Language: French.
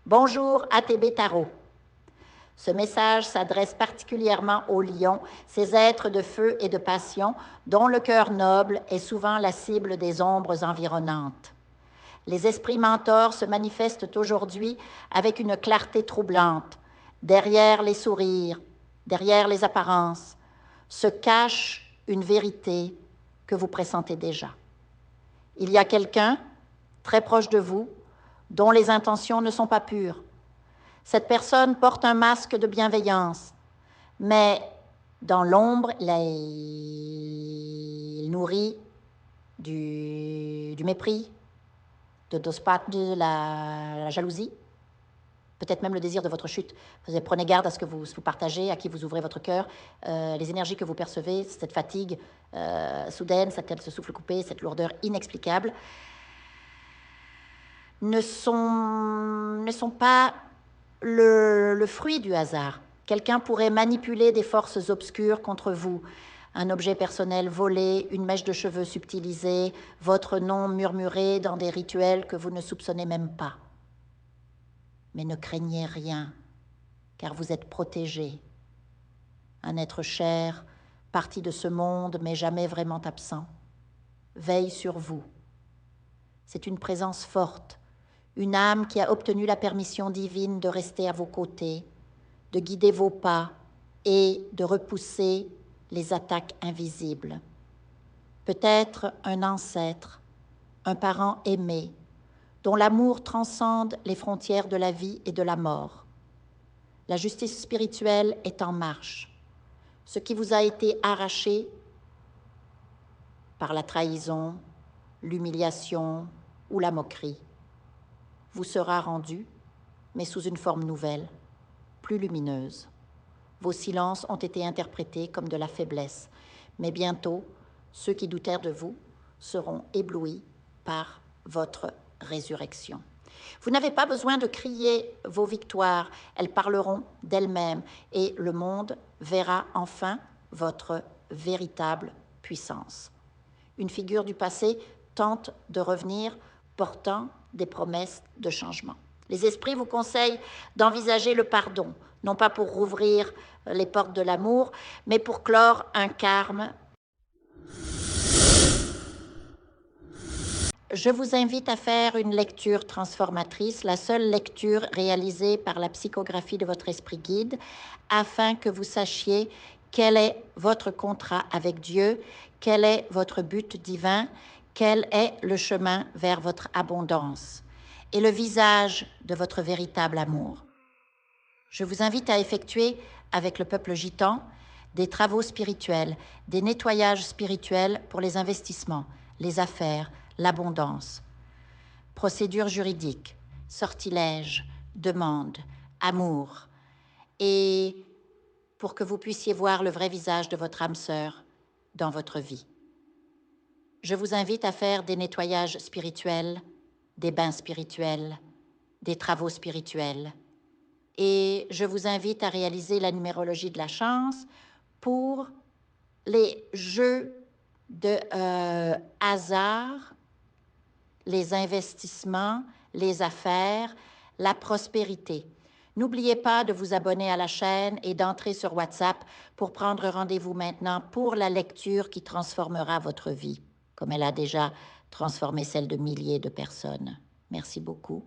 Bonjour ATB Tarot. Ce message s'adresse particulièrement aux lions, ces êtres de feu et de passion dont le cœur noble est souvent la cible des ombres environnantes. Les esprits mentors se manifestent aujourd'hui avec une clarté troublante. Derrière les sourires, derrière les apparences, se cache une vérité que vous pressentez déjà. Il y a quelqu'un, très proche de vous, dont les intentions ne sont pas pures. Cette personne porte un masque de bienveillance, mais dans l'ombre, il nourrit du mépris, de la jalousie, peut-être même le désir de votre chute. Prenez garde à ce que vous partagez, à qui vous ouvrez votre cœur. Les énergies que vous percevez, cette fatigue soudaine, ce souffle coupé, cette lourdeur inexplicable, ne sont pas le fruit du hasard. Quelqu'un pourrait manipuler des forces obscures contre vous. Un objet personnel volé, une mèche de cheveux subtilisée, votre nom murmuré dans des rituels que vous ne soupçonnez même pas. Mais ne craignez rien, car vous êtes protégé. Un être cher, parti de ce monde, mais jamais vraiment absent, veille sur vous. C'est une présence forte, une âme qui a obtenu la permission divine de rester à vos côtés, de guider vos pas et de repousser les attaques invisibles. Peut-être un ancêtre, un parent aimé, dont l'amour transcende les frontières de la vie et de la mort. La justice spirituelle est en marche. Ce qui vous a été arraché par la trahison, l'humiliation ou la moquerie vous sera rendu, mais sous une forme nouvelle, plus lumineuse. Vos silences ont été interprétés comme de la faiblesse, mais bientôt, ceux qui doutèrent de vous seront éblouis par votre résurrection. Vous n'avez pas besoin de crier vos victoires, elles parleront d'elles-mêmes et le monde verra enfin votre véritable puissance. Une figure du passé tente de revenir portant des promesses de changement. Les esprits vous conseillent d'envisager le pardon, non pas pour rouvrir les portes de l'amour, mais pour clore un karma. Je vous invite à faire une lecture transformatrice, la seule lecture réalisée par la psychographie de votre esprit guide, afin que vous sachiez quel est votre contrat avec Dieu, quel est votre but divin, quel est le chemin vers votre abondance et le visage de votre véritable amour. Je vous invite à effectuer avec le peuple gitan des travaux spirituels, des nettoyages spirituels pour les investissements, les affaires, l'abondance. Procédures juridiques, sortilèges, demandes, amour. Et pour que vous puissiez voir le vrai visage de votre âme sœur dans votre vie. Je vous invite à faire des nettoyages spirituels, des bains spirituels, des travaux spirituels. Et je vous invite à réaliser la numérologie de la chance pour les jeux de hasard, les investissements, les affaires, la prospérité. N'oubliez pas de vous abonner à la chaîne et d'entrer sur WhatsApp pour prendre rendez-vous maintenant pour la lecture qui transformera votre vie, comme elle a déjà transformé celle de milliers de personnes. Merci beaucoup.